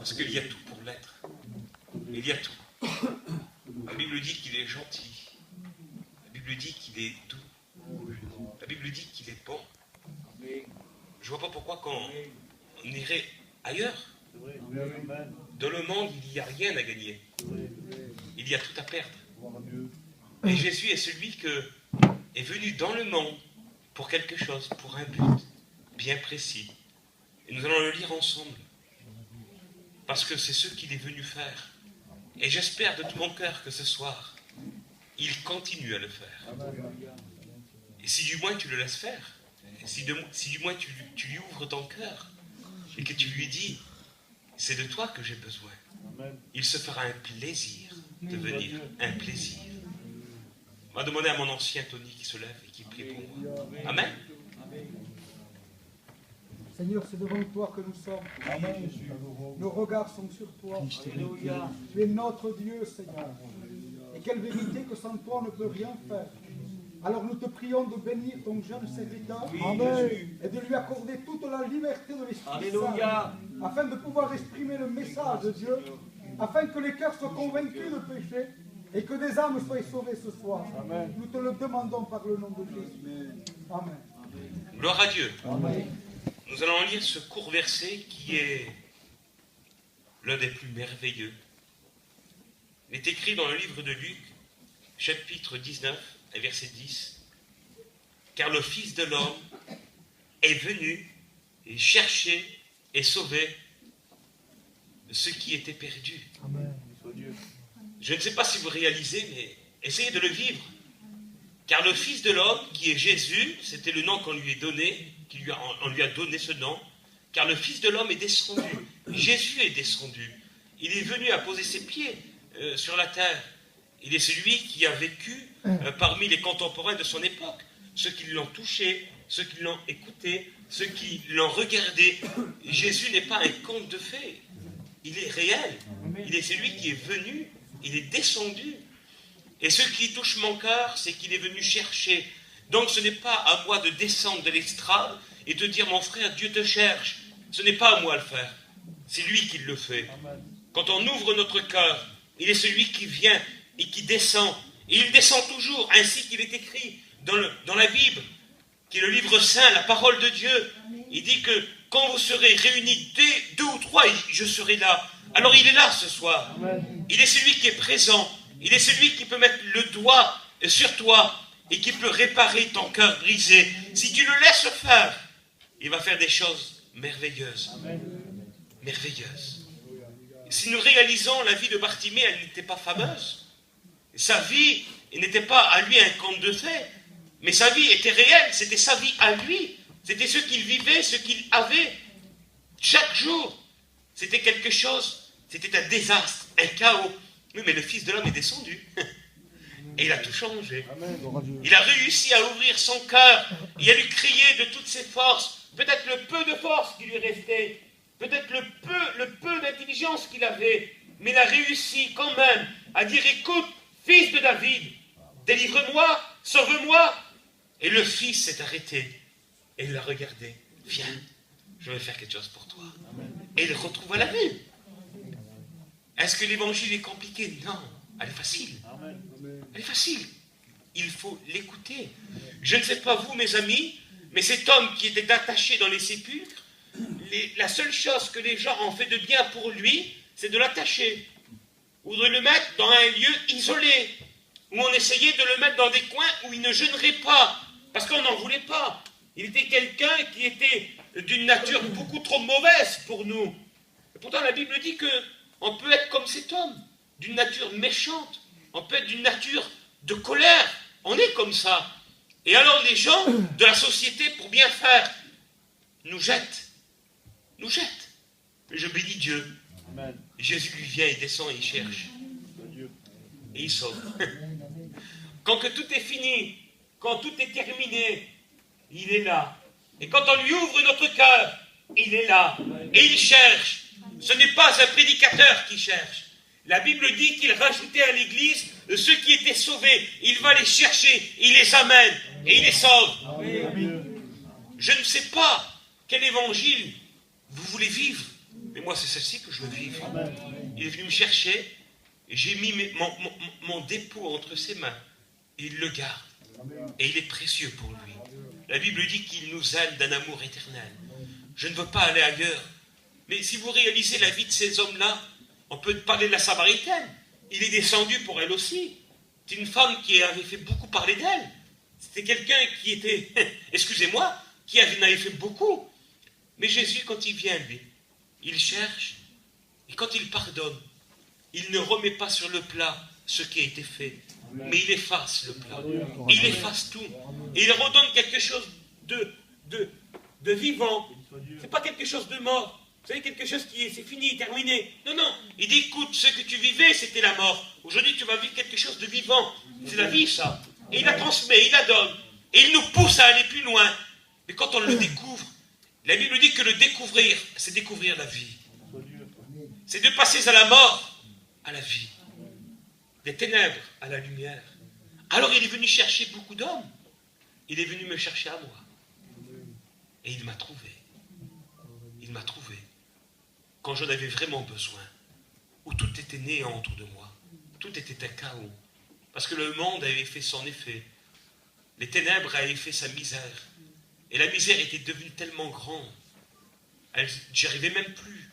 Parce qu'il y a tout pour l'être. Il y a tout. La Bible dit qu'il est gentil. La Bible dit qu'il est doux. La Bible dit qu'il est bon. Je ne vois pas pourquoi quand on irait ailleurs. Dans le monde, il n'y a rien à gagner. Il y a tout à perdre. Et Jésus est celui qui est venu dans le monde pour quelque chose, pour un but bien précis. Et nous allons le lire ensemble. Parce que c'est ce qu'il est venu faire. Et j'espère de tout mon cœur que ce soir, il continue à le faire. Et si du moins tu le laisses faire, si du moins tu lui ouvres ton cœur, et que tu lui dis, c'est de toi que j'ai besoin, il se fera un plaisir de venir, un plaisir. On va demander à mon ancien Tony qui se lève et qui prie pour moi. Amen. Seigneur, c'est devant toi que nous sommes. Amen. Nos regards sont sur toi. Alléluia. Tu es notre Dieu, Seigneur. Et quelle vérité que sans toi on ne peut rien faire. Alors nous te prions de bénir ton jeune serviteur. Amen. Et de lui accorder toute la liberté de l'Esprit Alléluia. Saint, afin de pouvoir exprimer le message de Dieu, afin que les cœurs soient convaincus de péché et que des âmes soient sauvées ce soir. Amen. Nous te le demandons par le nom de Jésus. Amen. Gloire à Dieu. Amen. Nous allons lire ce court verset qui est l'un des plus merveilleux. Il est écrit dans le livre de Luc, chapitre 19, et verset 10. Car le Fils de l'homme est venu et chercher et sauver ce qui était perdu. Amen. Je ne sais pas si vous réalisez, mais essayez de le vivre. Car le Fils de l'homme, qui est Jésus, c'était le nom qu'on lui a donné, on lui a donné ce nom, car le Fils de l'homme est descendu. Jésus est descendu. Il est venu à poser ses pieds sur la terre. Il est celui qui a vécu parmi les contemporains de son époque. Ceux qui l'ont touché, ceux qui l'ont écouté, ceux qui l'ont regardé. Jésus n'est pas un conte de fées. Il est réel. Il est celui qui est venu. Il est descendu. Et ce qui touche mon cœur, c'est qu'il est venu chercher. Donc ce n'est pas à moi de descendre de l'estrade et de dire, mon frère, Dieu te cherche. Ce n'est pas à moi de le faire. C'est lui qui le fait. Quand on ouvre notre cœur, il est celui qui vient et qui descend. Et il descend toujours, ainsi qu'il est écrit dans la Bible, qui est le livre saint, la parole de Dieu. Il dit que quand vous serez réunis deux ou trois, je serai là. Alors il est là ce soir. Il est celui qui est présent. Il est celui qui peut mettre le doigt sur toi et qui peut réparer ton cœur brisé. Si tu le laisses faire, il va faire des choses merveilleuses. Merveilleuses. Si nous réalisons la vie de Bartimée, elle n'était pas fameuse. Sa vie n'était pas à lui un conte de fées, mais sa vie était réelle, c'était sa vie à lui. C'était ce qu'il vivait, ce qu'il avait. Chaque jour, c'était quelque chose, c'était un désastre, un chaos. Oui, mais le Fils de l'homme est descendu. Et il a tout changé. Il a réussi à ouvrir son cœur. Il a lui crier de toutes ses forces. Peut-être le peu de force qui lui restait. Peut-être le peu d'intelligence qu'il avait. Mais il a réussi quand même à dire, écoute, fils de David, délivre-moi, sauve-moi. Et le fils s'est arrêté. Et il l'a regardé. Viens, je vais faire quelque chose pour toi. Et il retrouva la vie. Est-ce que l'évangile est compliqué? Non, elle est facile. Elle est facile. Il faut l'écouter. Je ne sais pas vous, mes amis, mais cet homme qui était attaché dans les sépulcres, la seule chose que les gens ont fait de bien pour lui, c'est de l'attacher. Ou de le mettre dans un lieu isolé, où on essayait de le mettre dans des coins où il ne jeûnerait pas, parce qu'on n'en voulait pas. Il était quelqu'un qui était d'une nature beaucoup trop mauvaise pour nous. Et pourtant, la Bible dit que on peut être comme cet homme, d'une nature méchante. On peut être d'une nature de colère. On est comme ça. Et alors les gens de la société, pour bien faire, nous jettent. Nous jettent. Je bénis Dieu. Amen. Jésus lui vient, il descend et il cherche. Et il sauve. Quand que tout est fini, quand tout est terminé, il est là. Et quand on lui ouvre notre cœur, il est là. Et il cherche. Ce n'est pas un prédicateur qui cherche. La Bible dit qu'il rajoutait à l'église ceux qui étaient sauvés. Il va les chercher, il les amène et il les sauve. Je ne sais pas quel évangile vous voulez vivre. Mais moi, c'est celle-ci que je veux vivre. Il est venu me chercher, et j'ai mis mon dépôt entre ses mains, et il le garde. Et il est précieux pour lui. La Bible dit qu'il nous aime d'un amour éternel. Je ne veux pas aller ailleurs. Mais si vous réalisez la vie de ces hommes-là, on peut parler de la Samaritaine. Il est descendu pour elle aussi. C'est une femme qui avait fait beaucoup parler d'elle. C'était quelqu'un qui était, excusez-moi, qui en avait fait beaucoup. Mais Jésus, quand il vient, lui, il cherche, et quand il pardonne, il ne remet pas sur le plat ce qui a été fait, mais il efface le plat. Il efface tout. Et il redonne quelque chose de vivant. Ce n'est pas quelque chose de mort. Vous savez, quelque chose qui est, c'est fini, terminé. Non, non. Il dit, écoute, ce que tu vivais, c'était la mort. Aujourd'hui, tu vas vivre quelque chose de vivant. C'est la vie, ça. Et il la transmet, il la donne. Et il nous pousse à aller plus loin. Mais quand on le découvre, la Bible dit que le découvrir, c'est découvrir la vie. C'est de passer à la mort à la vie. Des ténèbres à la lumière. Alors il est venu chercher beaucoup d'hommes. Il est venu me chercher à moi. Et il m'a trouvé. Il m'a trouvé. Quand j'en avais vraiment besoin. Où tout était néant autour de moi. Tout était un chaos. Parce que le monde avait fait son effet. Les ténèbres avaient fait sa misère. Et la misère était devenue tellement grande. J'arrivais même plus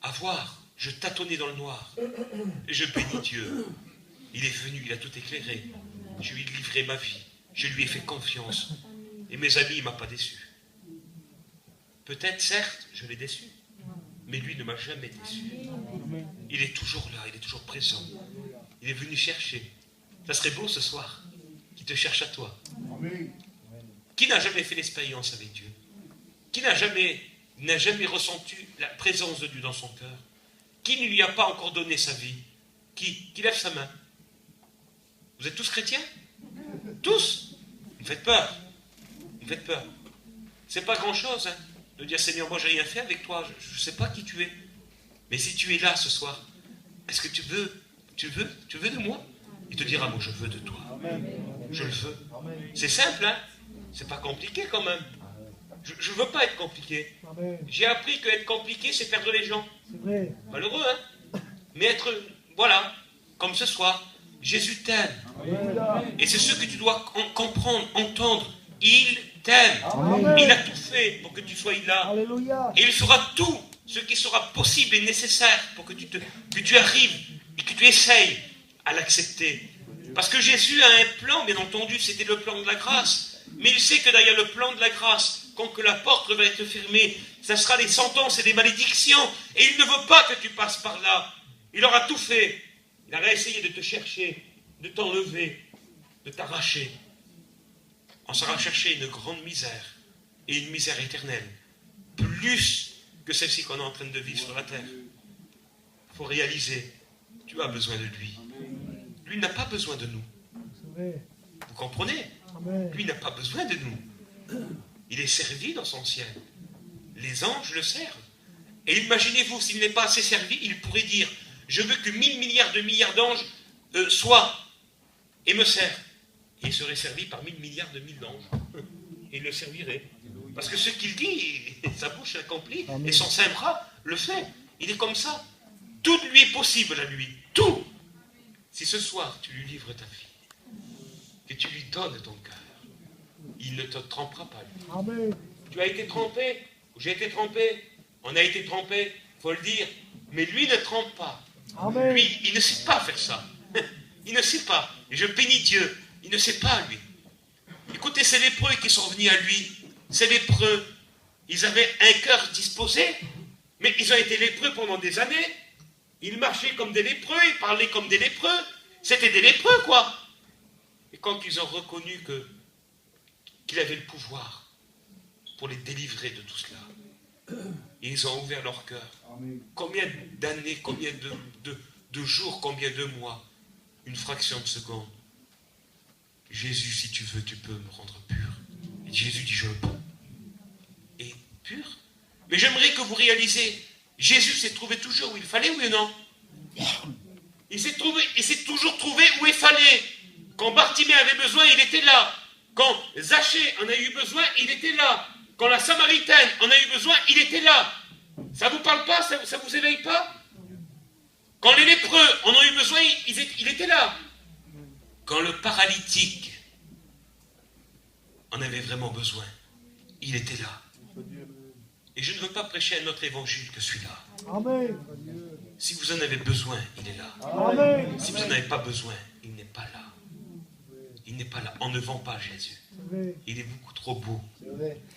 à voir. Je tâtonnais dans le noir. Et je bénis Dieu. Il est venu, il a tout éclairé. Je lui ai livré ma vie. Je lui ai fait confiance. Et mes amis, il ne m'a pas déçu. Peut-être, certes, je l'ai déçu. Mais lui ne m'a jamais déçu. Il est toujours là, il est toujours présent. Il est venu chercher. Ça serait beau ce soir qu'il te cherche à toi. Qui n'a jamais fait l'expérience avec Dieu? Qui n'a jamais ressenti la présence de Dieu dans son cœur? Qui ne lui a pas encore donné sa vie? Qui lève sa main? Vous êtes tous chrétiens? Tous? Vous me faites peur. Vous me faites peur. C'est pas grand-chose, hein, de dire Seigneur, moi j'ai rien fait avec toi, je ne sais pas qui tu es. Mais si tu es là ce soir, est-ce que tu veux de moi? Il te dira, moi je veux de toi. Je le veux. C'est simple, hein? C'est pas compliqué quand même. Je ne veux pas être compliqué. J'ai appris que être compliqué, c'est perdre les gens. Malheureux, hein? Mais être, voilà, comme ce soir, Jésus t'aime. Et c'est ce que tu dois comprendre, entendre. Il t'aime. Il a tout fait pour que tu sois là. Et il fera tout ce qui sera possible et nécessaire pour que tu arrives et que tu essayes à l'accepter. Parce que Jésus a un plan, bien entendu, c'était le plan de la grâce. Mais il sait que derrière le plan de la grâce, quand que la porte va être fermée, ça sera des sentences et des malédictions. Et il ne veut pas que tu passes par là. Il aura tout fait. Il aura essayé de te chercher, de t'enlever, de t'arracher. On sera chercher une grande misère, et une misère éternelle, plus que celle-ci qu'on est en train de vivre sur la terre. Il faut réaliser, tu as besoin de lui. Lui n'a pas besoin de nous. Vous comprenez? Lui n'a pas besoin de nous. Il est servi dans son ciel. Les anges le servent. Et imaginez-vous, s'il n'est pas assez servi, il pourrait dire, je veux que 1000 milliards de milliards d'anges soient et me servent. Et il serait servi par 1000 milliards de 1000 d'anges. Et il le servirait. Parce que ce qu'il dit, sa bouche l'accomplit, et son saint bras le fait. Il est comme ça. Tout lui est possible à lui. Tout. Si ce soir, tu lui livres ta vie, que tu lui donnes ton cœur, il ne te trompera pas. Lui. Amen. Tu as été trompé, j'ai été trompé, on a été trompé, il faut le dire. Mais lui ne trompe pas. Amen. Lui, il ne sait pas faire ça. Il ne sait pas. Et je bénis Dieu. Il ne sait pas, lui. Écoutez, ces lépreux qui sont venus à lui, ces lépreux, ils avaient un cœur disposé, mais ils ont été lépreux pendant des années. Ils marchaient comme des lépreux, ils parlaient comme des lépreux. C'était des lépreux, quoi. Et quand ils ont reconnu qu'il avait le pouvoir pour les délivrer de tout cela, ils ont ouvert leur cœur. Combien d'années, combien de jours, combien de mois, une fraction de seconde. Jésus, si tu veux, tu peux me rendre pur. Et Jésus dit, je le peux. Et pur? Mais j'aimerais que vous réalisez, Jésus s'est trouvé toujours où il fallait, oui ou non? Il s'est toujours trouvé où il fallait. Quand Bartimée avait besoin, il était là. Quand Zachée en a eu besoin, il était là. Quand la Samaritaine en a eu besoin, il était là. Ça vous parle pas? Ça vous éveille pas? Quand les lépreux en ont eu besoin, il était là. Quand le paralytique en avait vraiment besoin, il était là. Et je ne veux pas prêcher un autre évangile que celui-là. Amen. Si vous en avez besoin, il est là. Amen. Si vous n'en avez pas besoin, il n'est pas là. Il n'est pas là. On ne vend pas Jésus. Il est beaucoup trop beau.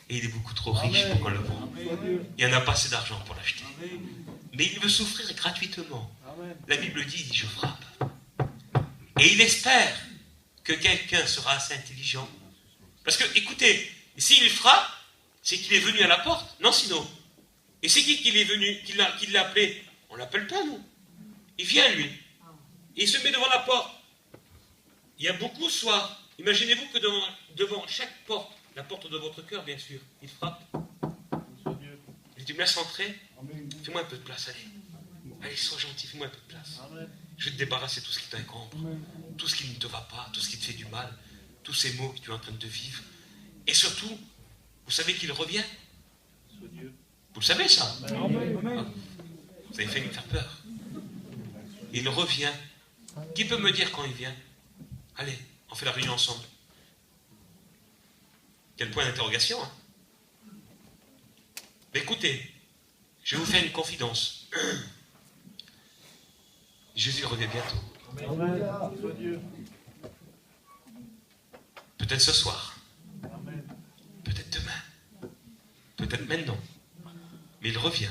Et il est beaucoup trop riche pour qu'on le vende. Il n'y en a pas assez d'argent pour l'acheter. Mais il veut souffrir gratuitement. La Bible dit, je frappe. Et il espère que quelqu'un sera assez intelligent. Parce que, écoutez, s'il frappe, c'est qu'il est venu à la porte. Non, sinon. Et c'est qui est venu, qui l'a appelé? On ne l'appelle pas, nous. Il vient, lui. Et il se met devant la porte. Il y a beaucoup ce soir. Imaginez-vous que devant chaque porte, la porte de votre cœur, bien sûr, il frappe. Il dit, tu me laisses entrer? Fais-moi un peu de place, allez. Allez, sois gentil, fais-moi un peu de place. Je vais te débarrasser de tout ce qui t'encombre, tout ce qui ne te va pas, tout ce qui te fait du mal, tous ces maux que tu es en train de vivre. Et surtout, vous savez qu'il revient? Vous le savez, ça? Vous avez failli me faire peur. Il revient. Qui peut me dire quand il vient? Allez, on fait la réunion ensemble. Quel point d'interrogation, hein? Mais écoutez, je vais vous faire une confidence. Jésus revient bientôt. Peut-être ce soir. Peut-être demain. Peut-être maintenant. Mais il revient.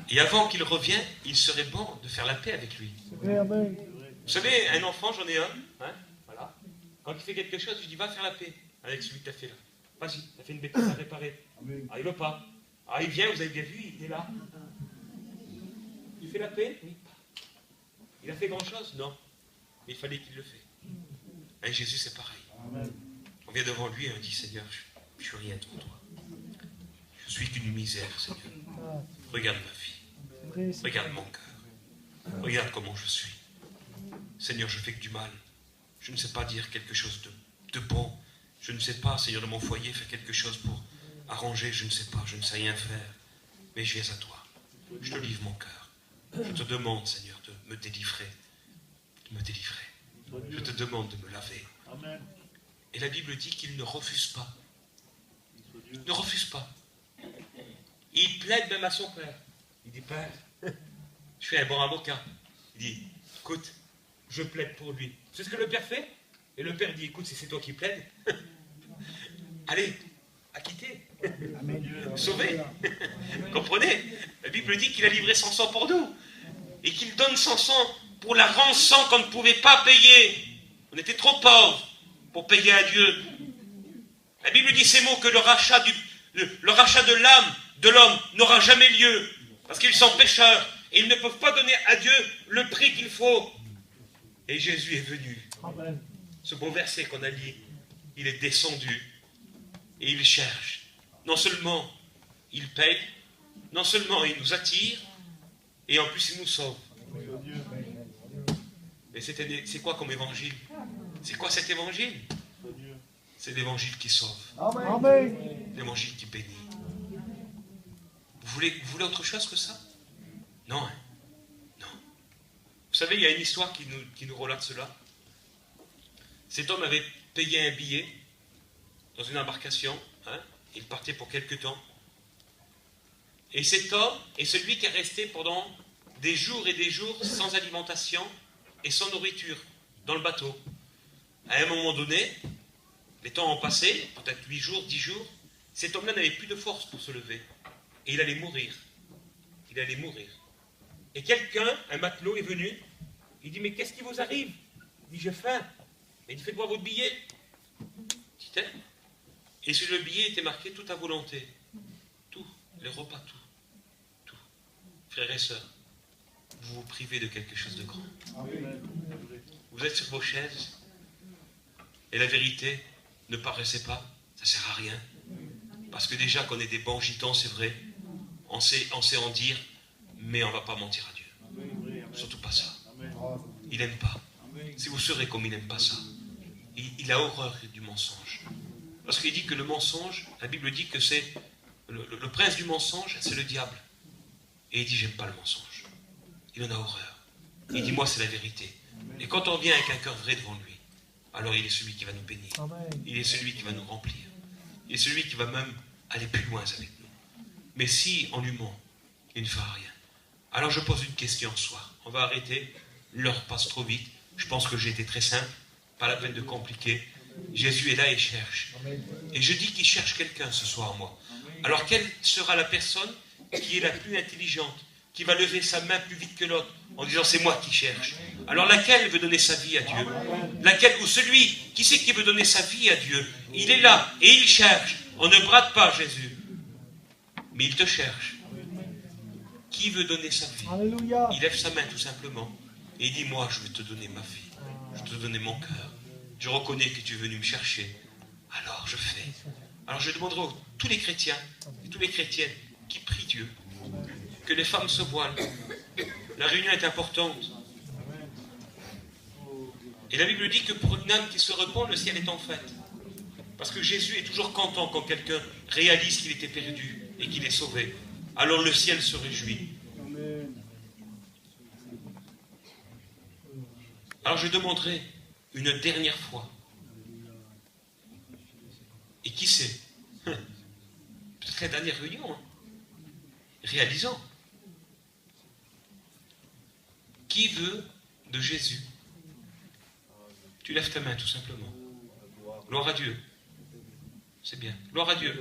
Et avant qu'il revienne, il serait bon de faire la paix avec lui. Vous savez, un enfant, j'en ai un. Hein, voilà. Quand il fait quelque chose, je dis, va faire la paix avec celui que tu as fait là. Vas-y, tu as fait une bêtise à réparer. Ah, il veut pas. Ah, il vient, vous avez bien vu, il est là. Il fait la paix? Oui. Il a fait grand-chose? Non. Mais il fallait qu'il le fait. Avec Jésus, c'est pareil. On vient devant lui et on dit, Seigneur, je suis rien devant toi. Je suis qu'une misère, Seigneur. Regarde ma vie. Regarde mon cœur. Regarde comment je suis. Seigneur, je fais que du mal. Je ne sais pas dire quelque chose de bon. Je ne sais pas, Seigneur, de mon foyer, faire quelque chose pour arranger. Je ne sais pas, je ne sais rien faire. Mais je viens à toi. Je te livre mon cœur. Je te demande, Seigneur, de me délivrer. De me délivrer. Je te demande de me laver. Et la Bible dit qu'il ne refuse pas. Il ne refuse pas. Il plaide même à son père. Il dit, Père, je suis un bon avocat. Il dit, écoute, je plaide pour lui. C'est ce que le père fait. Et le père dit, écoute, si c'est toi qui plaides, allez, acquittez, sauvez. Comprenez? La Bible dit qu'il a livré son sang pour nous. Et qu'il donne son sang pour la rançon qu'on ne pouvait pas payer. On était trop pauvres pour payer à Dieu. La Bible dit ces mots, que le rachat de l'âme de l'homme n'aura jamais lieu. Parce qu'ils sont pécheurs. Et ils ne peuvent pas donner à Dieu le prix qu'il faut. Et Jésus est venu. Amen. Ce beau verset qu'on a lu, il est descendu. Et il cherche. Non seulement il paye, non seulement il nous attire, et en plus il nous sauve. Mais c'est quoi comme évangile? C'est quoi cet évangile? C'est l'évangile qui sauve. Amen. L'évangile qui bénit. Vous voulez autre chose que ça? Non, hein? Non. Vous savez, il y a une histoire qui nous relate cela. Cet homme avait payé un billet dans une embarcation. Hein? Il partait pour quelque temps. Et cet homme est celui qui est resté pendant des jours et des jours sans alimentation et sans nourriture dans le bateau. À un moment donné, les temps ont passé, peut-être 8 jours, 10 jours, cet homme-là n'avait plus de force pour se lever. Et il allait mourir. Il allait mourir. Et quelqu'un, un matelot, est venu. Il dit, mais qu'est-ce qui vous arrive? Il dit, j'ai faim. Mais il dit, faites-moi votre billet. Dit-il. Et sur le billet était marqué tout à volonté. Tout. Les repas, tout. Tout. Frères et sœurs, vous vous privez de quelque chose de grand. Vous êtes sur vos chaises. Et la vérité, ne paraissait pas. Ça ne sert à rien. Parce que déjà qu'on est des bons gitans, c'est vrai. On sait en dire, mais on ne va pas mentir à Dieu. Surtout pas ça. Il n'aime pas. Si vous serez comme il n'aime pas ça, il a horreur du mensonge. Parce qu'il dit que le mensonge, la Bible dit que c'est Le prince du mensonge, c'est le diable. Et il dit, j'aime pas le mensonge. Il en a horreur. Il dit, moi, c'est la vérité. Et quand on vient avec un cœur vrai devant lui, alors il est celui qui va nous bénir. Il est celui qui va nous remplir. Il est celui qui va même aller plus loin avec nous. Mais si on lui ment, il ne fera rien. Alors je pose une question ce soir. On va arrêter. L'heure passe trop vite. Je pense que j'ai été très simple. Pas la peine de compliquer. Jésus est là et cherche. Et je dis qu'il cherche quelqu'un ce soir, moi. Alors quelle sera la personne qui est la plus intelligente, qui va lever sa main plus vite que l'autre, en disant c'est moi qui cherche. Alors laquelle veut donner sa vie à Dieu? Laquelle, ou celui, qui c'est qui veut donner sa vie à Dieu? Il est là et il cherche. On ne brade pas Jésus, mais il te cherche. Qui veut donner sa vie? Alléluia. Il lève sa main tout simplement et il dit, moi je vais te donner ma vie, je vais te donner mon cœur. Je reconnais que tu es venu me chercher, alors je fais. Alors je demanderai à tous les chrétiens et toutes les chrétiennes qui prient Dieu, que les femmes se voilent. La réunion est importante. Et la Bible dit que pour une âme qui se repent, le ciel est en fête. Parce que Jésus est toujours content quand quelqu'un réalise qu'il était perdu et qu'il est sauvé. Alors le ciel se réjouit. Alors je demanderai une dernière fois. Et qui sait? Peut-être la dernière réunion. Réalisant. Qui veut de Jésus? Tu lèves ta main tout simplement. Gloire à Dieu. C'est bien. Gloire à Dieu.